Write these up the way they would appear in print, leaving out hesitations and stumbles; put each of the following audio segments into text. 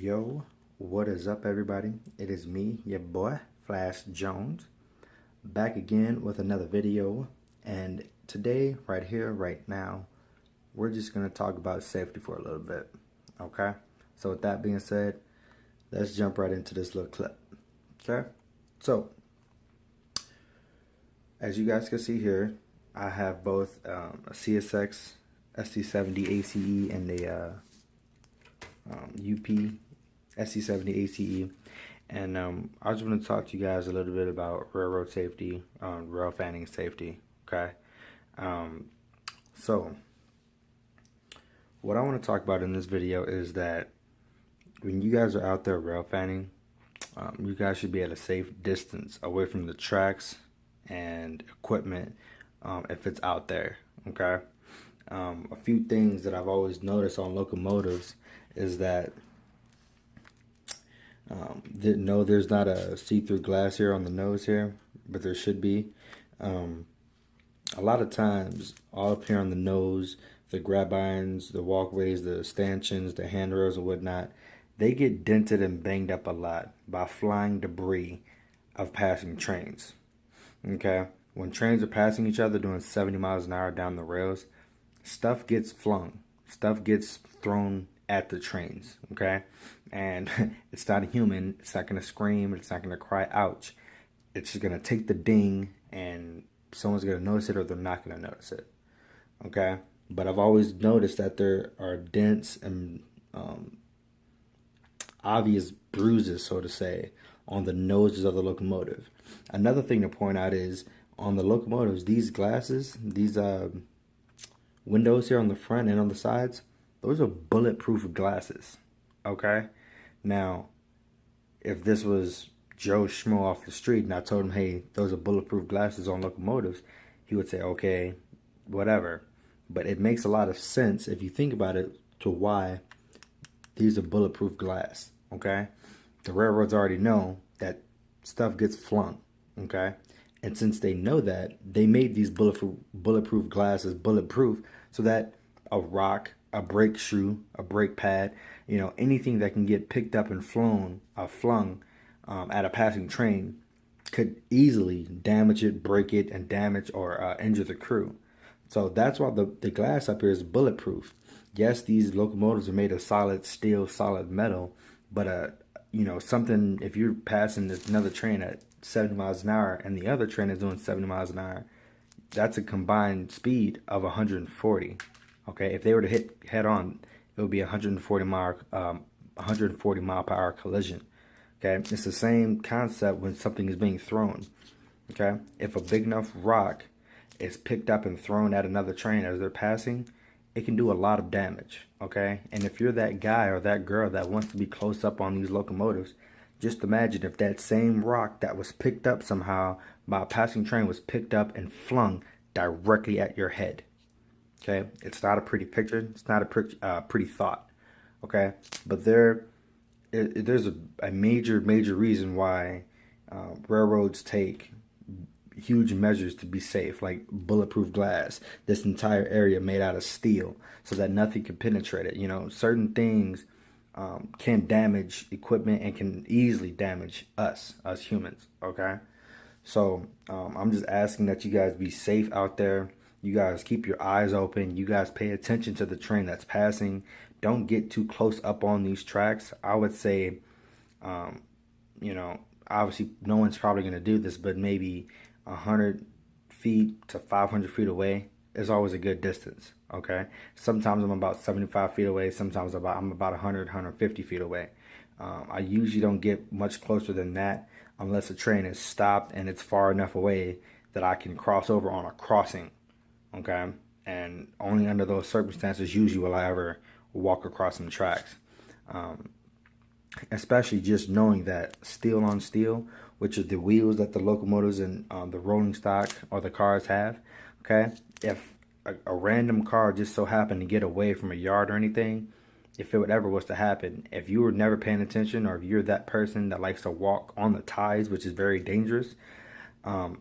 Yo, what is up, everybody? It is me, your boy, Flash Jones, back again with another video. And today, right here, right now, we're just going to talk about safety for a little bit, okay? So with that being said, let's jump right into this little clip, okay? So, as you guys can see here, I have both a CSX SC70 ACE and a UP SC70 ACE, and I just want to talk to you guys a little bit about railroad safety, rail fanning safety. Okay, so what I want to talk about in this video is that when you guys are out there rail fanning, you guys should be at a safe distance away from the tracks and equipment if it's out there. Okay, a few things that I've always noticed on locomotives is that no, there's not a see-through glass here on the nose here, but there should be. A lot of times, all up here on the nose, the grab irons, the walkways, the stanchions, the handrails and whatnot, they get dented and banged up a lot by flying debris of passing trains. Okay? When trains are passing each other doing 70 miles an hour down the rails, stuff gets flung. Stuff gets thrown at the trains, okay? And it's not a human. It's not going to scream. It's not going to cry, ouch. It's just going to take the ding, and someone's going to notice it or they're not going to notice it, okay? But I've always noticed that there are dents and obvious bruises, so to say, on the noses of the locomotive. Another thing to point out is on the locomotives, these glasses, these windows here on the front and on the sides, those are bulletproof glasses, okay? Now, if this was Joe Schmo off the street and I told him, hey, those are bulletproof glasses on locomotives, he would say, okay, whatever. But it makes a lot of sense if you think about it to why these are bulletproof glass, okay? The railroads already know that stuff gets flung, okay? And since they know that, they made these bulletproof glasses bulletproof so that a rock, a brake shoe, a brake pad, you know, anything that can get picked up and flung at a passing train could easily damage it, break it, and damage or injure the crew. So that's why the glass up here is bulletproof. Yes, these locomotives are made of solid steel, solid metal, but you know, something, if you're passing another train at 70 miles an hour and the other train is doing 70 miles an hour, that's a combined speed of 140. Okay, if they were to hit head on, it would be 140 mile per hour collision. Okay, it's the same concept when something is being thrown. Okay, if a big enough rock is picked up and thrown at another train as they're passing, it can do a lot of damage. Okay, and if you're that guy or that girl that wants to be close up on these locomotives, just imagine if that same rock that was picked up somehow by a passing train was picked up and flung directly at your head. Okay, it's not a pretty picture. It's not a pretty thought. Okay, but there's a major reason why railroads take huge measures to be safe, like bulletproof glass. This entire area made out of steel, so that nothing can penetrate it. You know, certain things can damage equipment and can easily damage us humans. Okay, so I'm just asking that you guys be safe out there. You guys keep your eyes open. You guys pay attention to the train that's passing. Don't get too close up on these tracks. I would say, you know, obviously no one's probably going to do this, but maybe 100 feet to 500 feet away is always a good distance, okay? Sometimes I'm about 75 feet away. Sometimes I'm about 100, 150 feet away. I usually don't get much closer than that unless the train is stopped and it's far enough away that I can cross over on a crossing. Okay, and only under those circumstances usually will I ever walk across some tracks. Especially just knowing that steel on steel, which are the wheels that the locomotives and the rolling stock or the cars have. Okay, if a random car just so happened to get away from a yard or anything, if it would ever was to happen, if you were never paying attention, or if you're that person that likes to walk on the ties, which is very dangerous,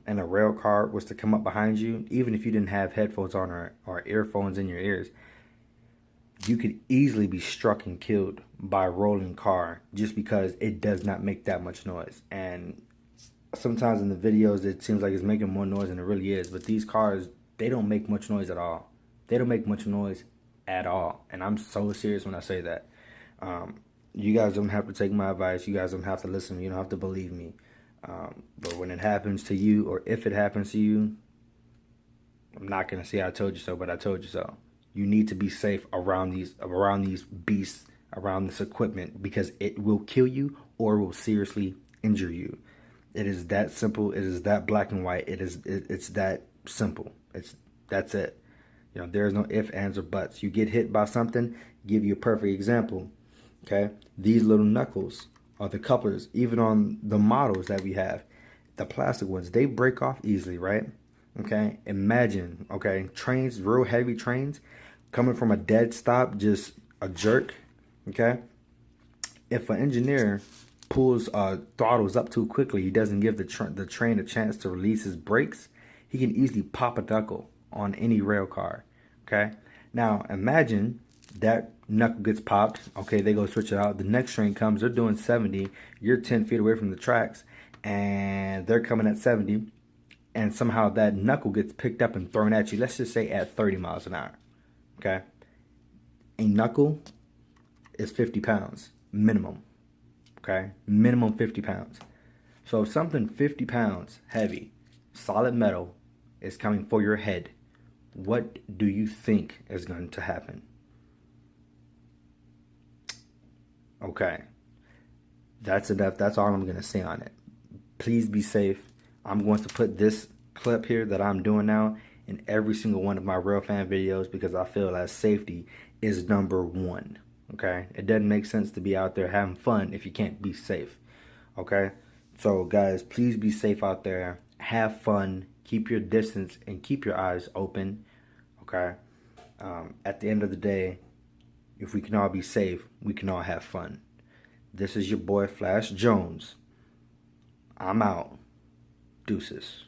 and a rail car was to come up behind you, even if you didn't have headphones on or earphones in your ears, you could easily be struck and killed by a rolling car just because it does not make that much noise. And sometimes in the videos it seems like it's making more noise than it really is, but these cars, they don't make much noise at all. They don't make much noise at all, and I'm so serious when I say that. You guys don't have to take my advice. You guys don't have to listen. You don't have to believe me. But when it happens to you, or if it happens to you, I'm not gonna say I told you so, but I told you so. You need to be safe around these beasts, around this equipment, because it will kill you or will seriously injure you. It is that simple. It is that black and white. It's that simple. That's it. You know, there's no ifs, ands, or buts. You get hit by something. Give you a perfect example. Okay, these little knuckles are the couplers. Even on the models that we have, the plastic ones, they break off easily, right? Okay, imagine, okay, trains, real heavy trains, coming from a dead stop, just a jerk. Okay, if an engineer pulls throttles up too quickly, he doesn't give the train a chance to release his brakes, he can easily pop a knuckle on any rail car. Okay, now imagine that knuckle gets popped. Okay, they go switch it out. The next train comes, they're doing 70, you're 10 feet away from the tracks, and they're coming at 70, and somehow that knuckle gets picked up and thrown at you, let's just say at 30 miles an hour. Okay, a knuckle is 50 pounds minimum. Okay, minimum 50 pounds. So if something 50 pounds heavy, solid metal, is coming for your head, what do you think is going to happen? Okay, that's enough. That's all I'm going to say on it. Please be safe. I'm going to put this clip here that I'm doing now in every single one of my Railfan videos, because I feel that safety is number one. Okay, it doesn't make sense to be out there having fun if you can't be safe. Okay, so guys, please be safe out there. Have fun. Keep your distance and keep your eyes open. Okay, at the end of the day, if we can all be safe, we can all have fun. This is your boy Flash Jones. I'm out. Deuces.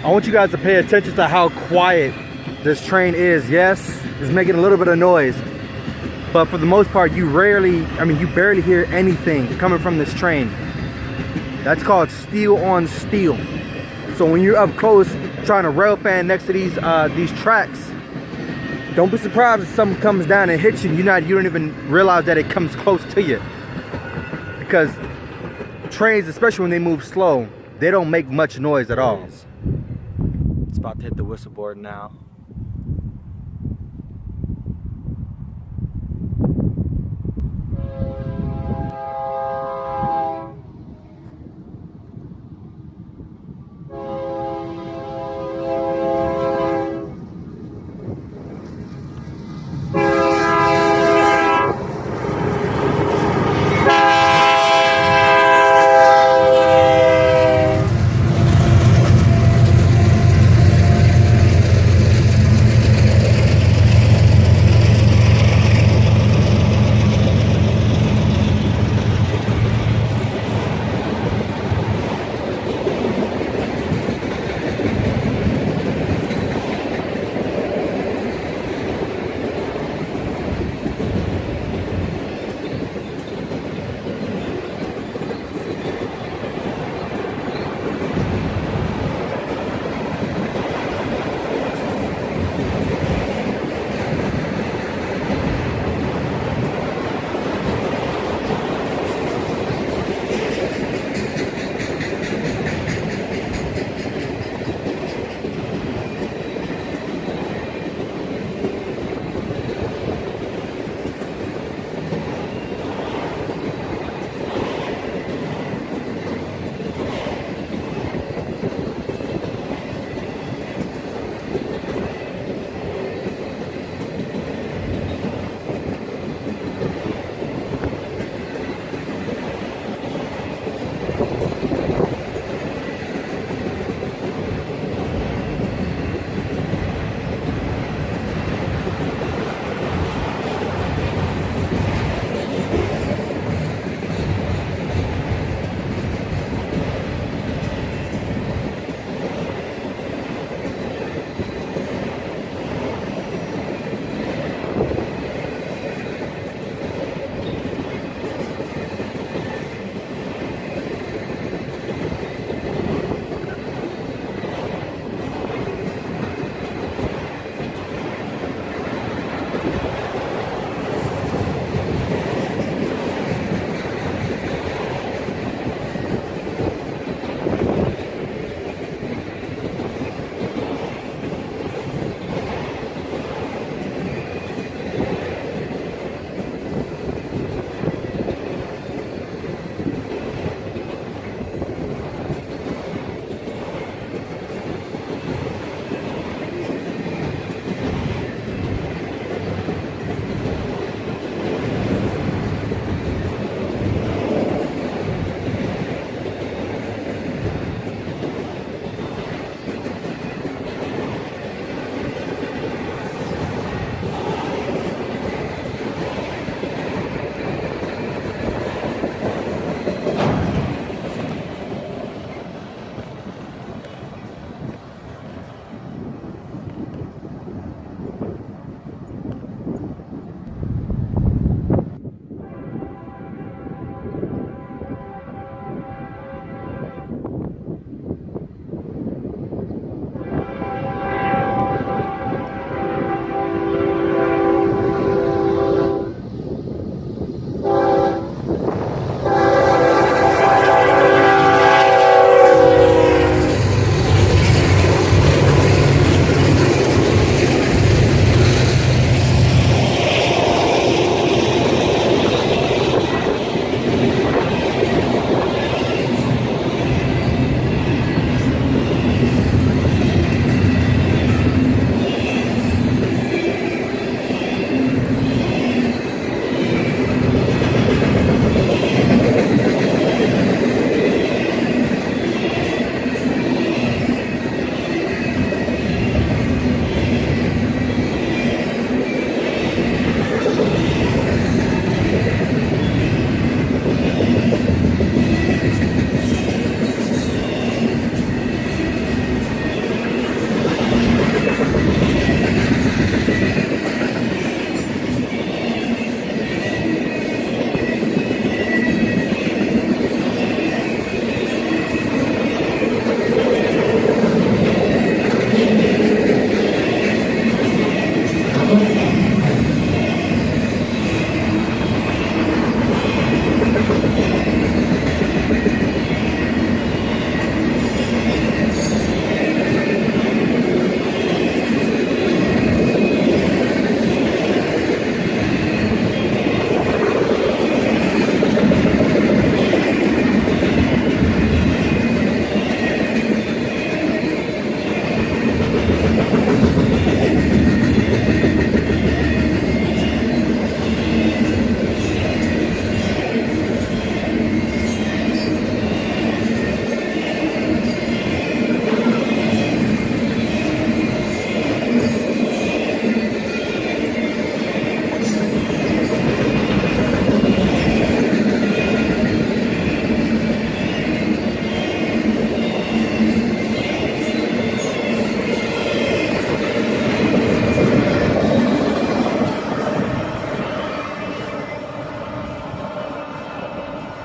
I want you guys to pay attention to how quiet this train is. Yes, it's making a little bit of noise, but for the most part, you barely hear anything coming from this train. That's called steel on steel. So when you're up close trying to rail fan next to these tracks, don't be surprised if something comes down and hits you. You don't even realize that it comes close to you. Because trains, especially when they move slow, they don't make much noise at all. It's about to hit the whistle board now.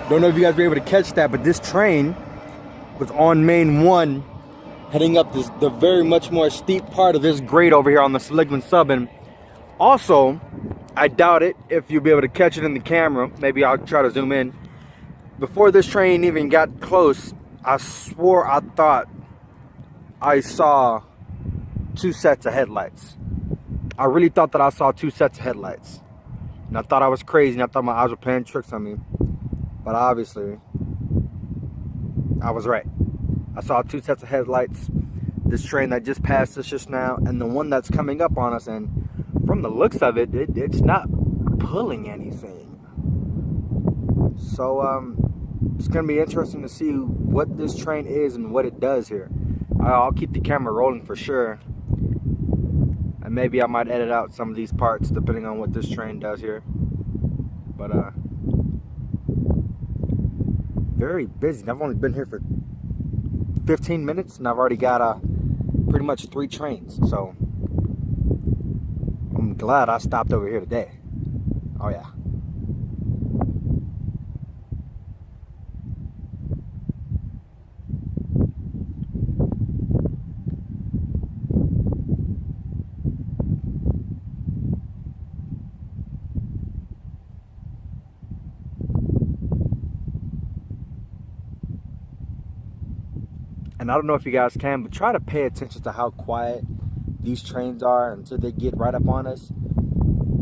Don't know if you guys were able to catch that, but this train was on main 1, heading up the very much more steep part of this grade over here on the Seligman sub. And also, I doubt it if you'll be able to catch it in the camera. Maybe I'll try to zoom in. Before this train even got close, I swore I thought I saw 2 sets of headlights. I really thought that I saw 2 sets of headlights. And I thought I was crazy, and I thought my eyes were playing tricks on me. But obviously, I was right. I saw 2 sets of headlights. This train that just passed us just now, and the one that's coming up on us. And from the looks of it, it's not pulling anything. So it's gonna be interesting to see what this train is and what it does here. I'll keep the camera rolling for sure, and maybe I might edit out some of these parts depending on what this train does here. But very busy. I've only been here for 15 minutes, and I've already got pretty much 3 trains. So I'm glad I stopped over here today. Oh yeah. And I don't know if you guys can, but try to pay attention to how quiet these trains are until they get right up on us.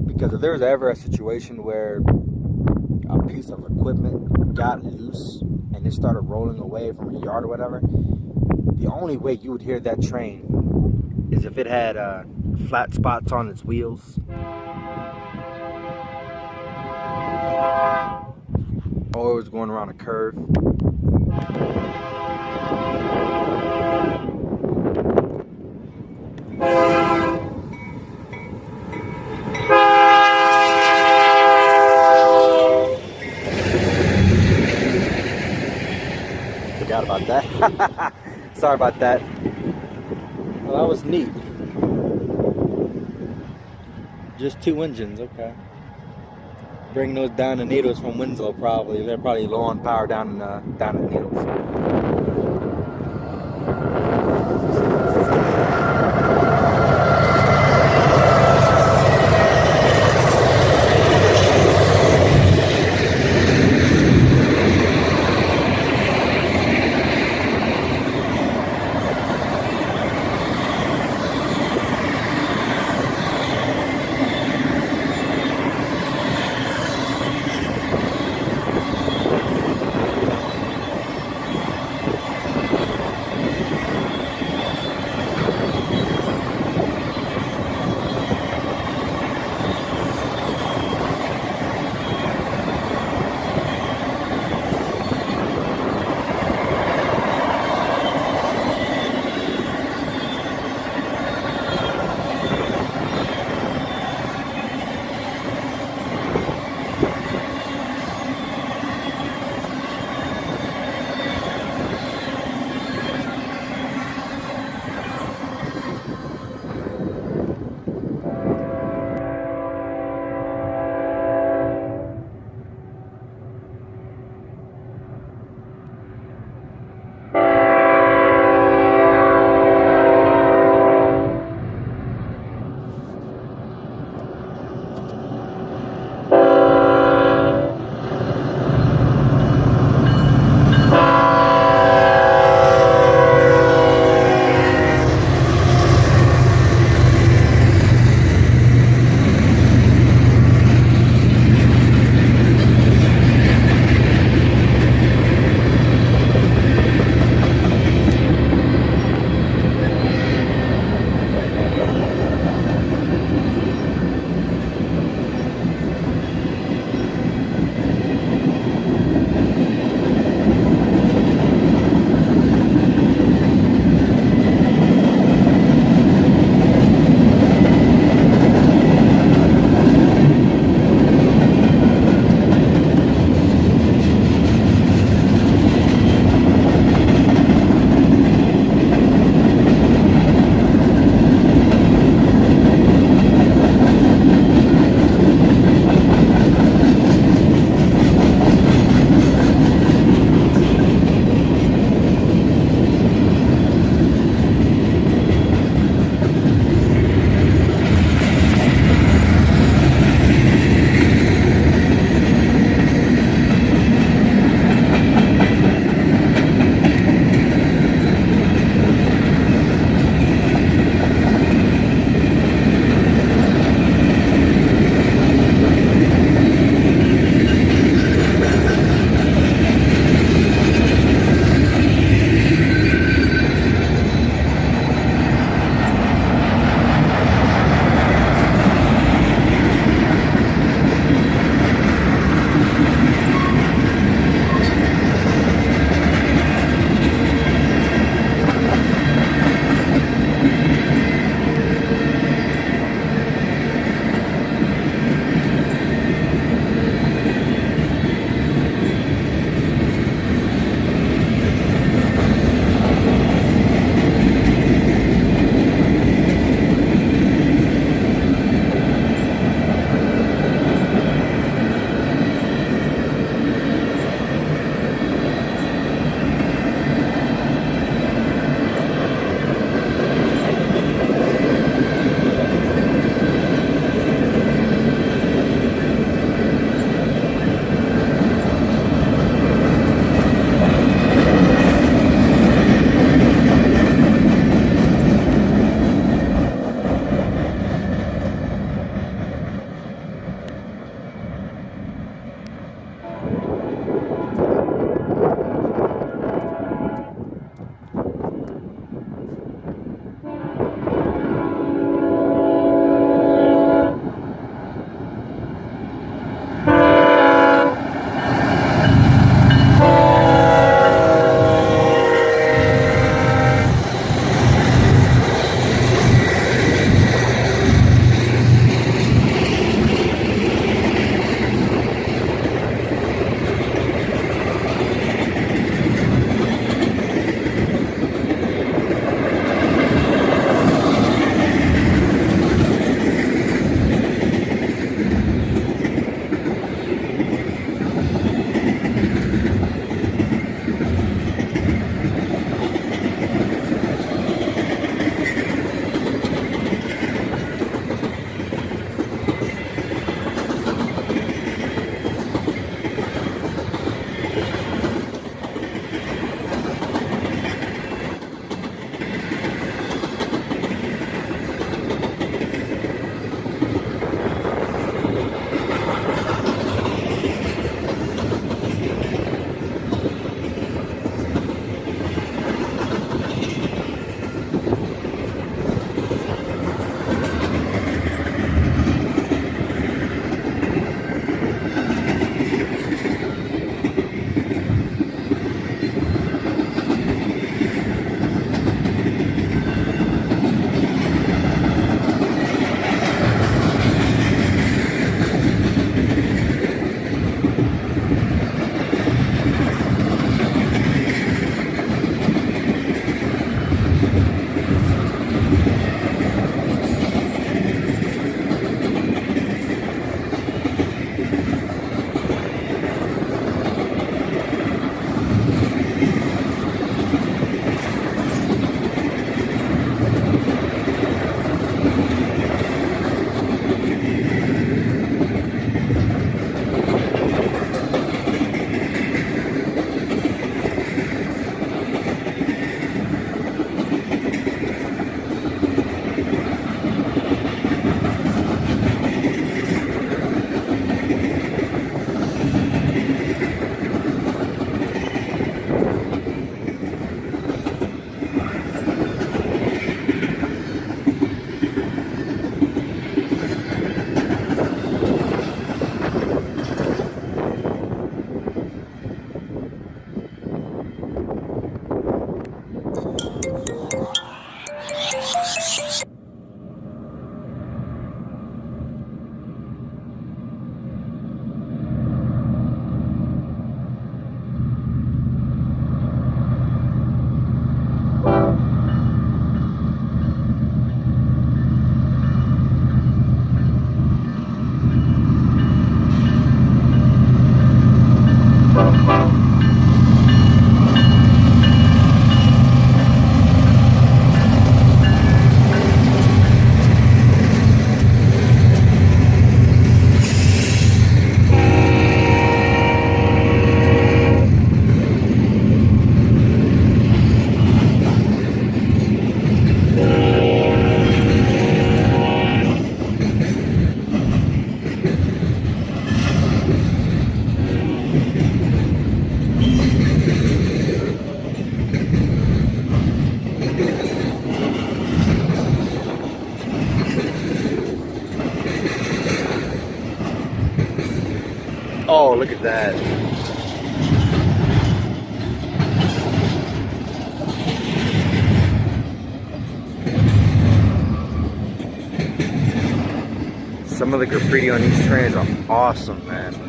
Because if there's ever a situation where a piece of equipment got loose and it started rolling away from a yard or whatever, the only way you would hear that train is if it had flat spots on its wheels, or it was going around a curve. Forgot about that. Sorry about that. Well, that was neat. Just 2 engines, okay. Bring those down to Needles from Winslow, probably. They're probably low on power down at Needles. look at that. Some of the graffiti on these trains are awesome, man.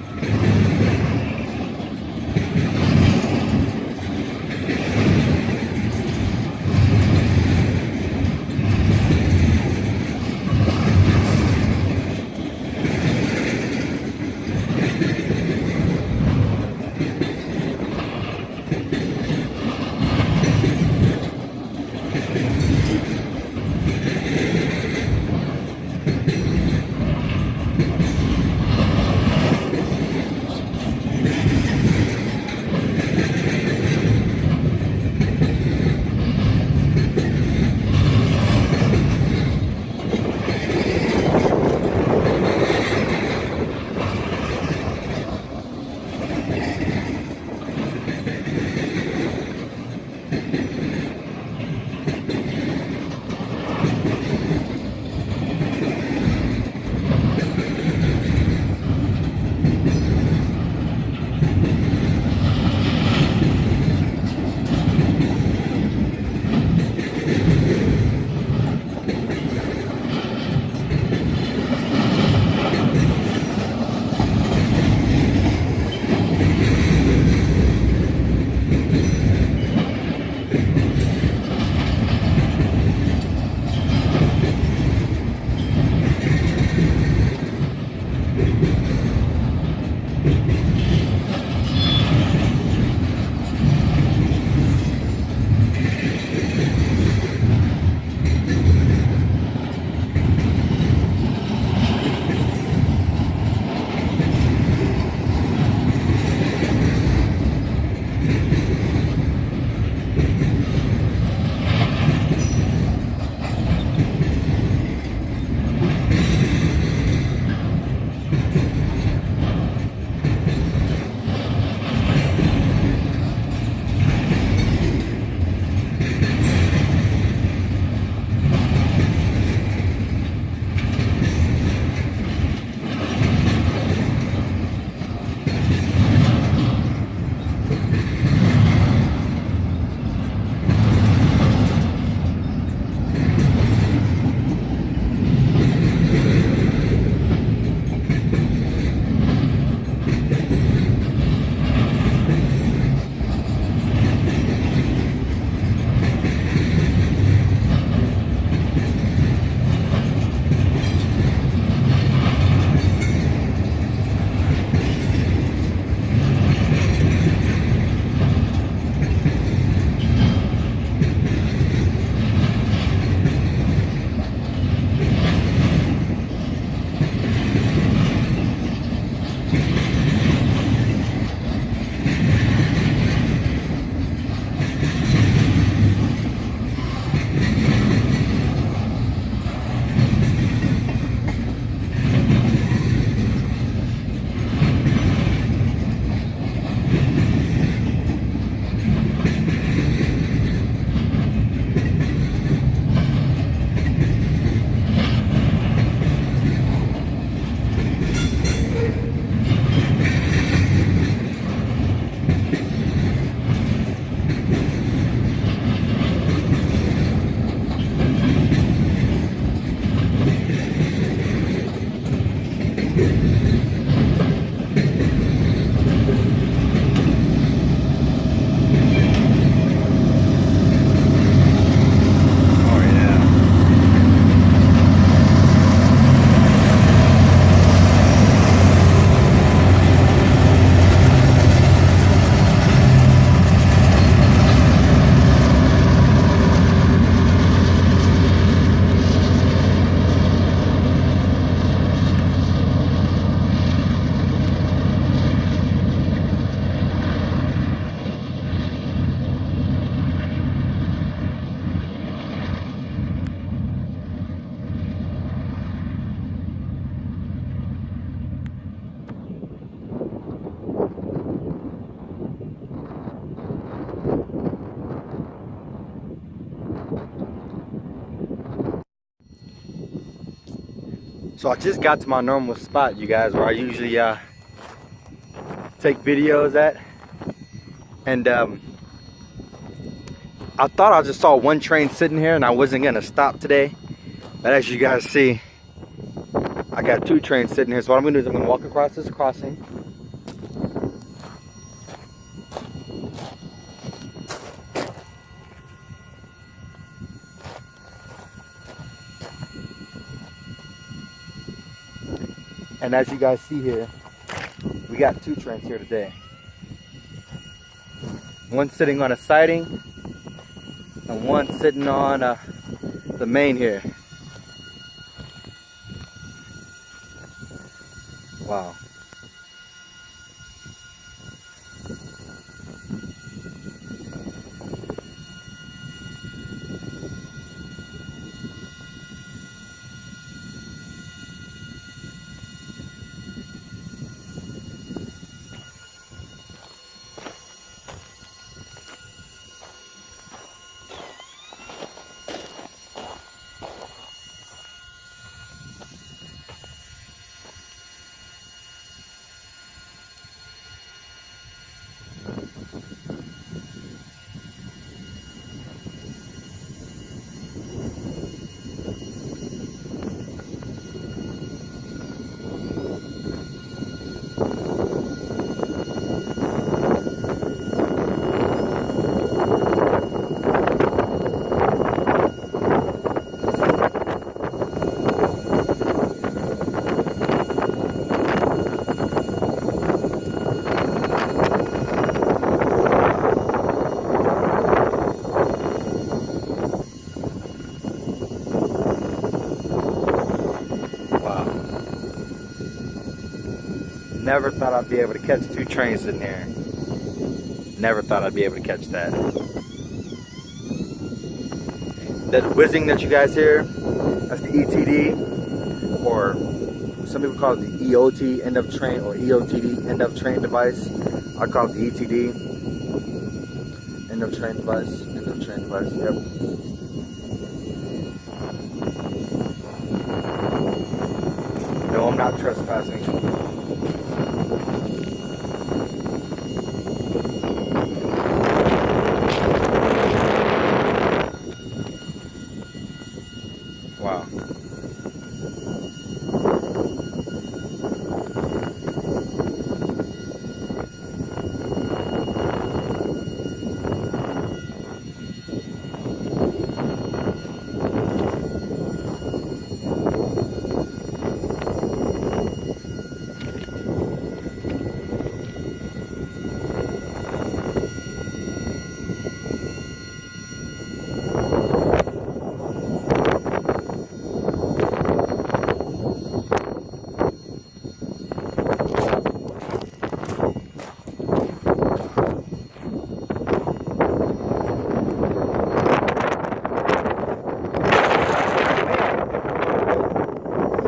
So I just got to my normal spot, you guys, where I usually take videos at. And I thought I just saw one train sitting here and I wasn't gonna stop today. But as you guys see, I got 2 trains sitting here. So what I'm gonna do is I'm gonna walk across this crossing. And as you guys see here, we got 2 trains here today. One sitting on a siding and one sitting on the main here. Wow. Never thought I'd be able to catch 2 trains in there. Never thought I'd be able to catch that. That whizzing that you guys hear, that's the ETD, or some people call it the EOT, end of train, or EOTD, end of train device. I call it the ETD, end of train device, yep. No, I'm not trespassing. Wow.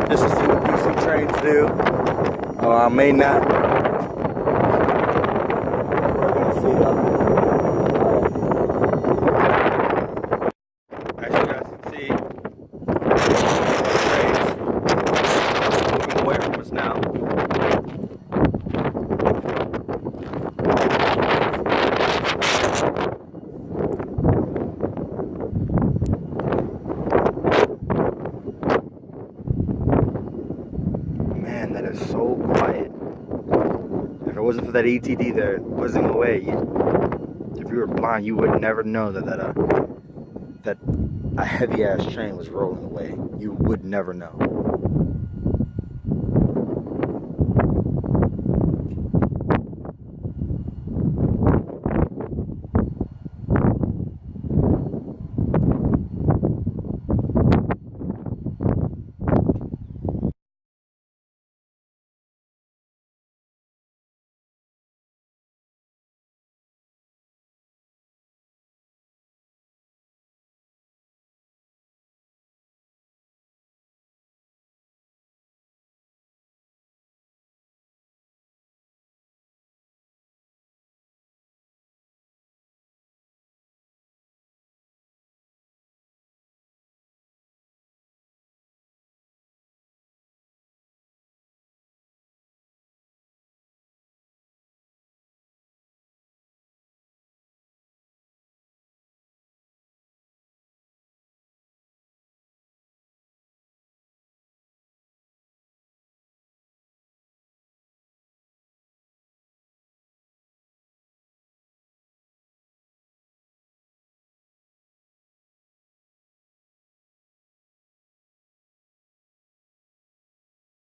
This is what DC trains do. I may not. We're gonna see as you guys can see, trains moving away from us now. Man, that is so quiet. If it wasn't for that ETD there whizzing away, if you were blind, you would never know that a heavy ass train was rolling away. You would never know.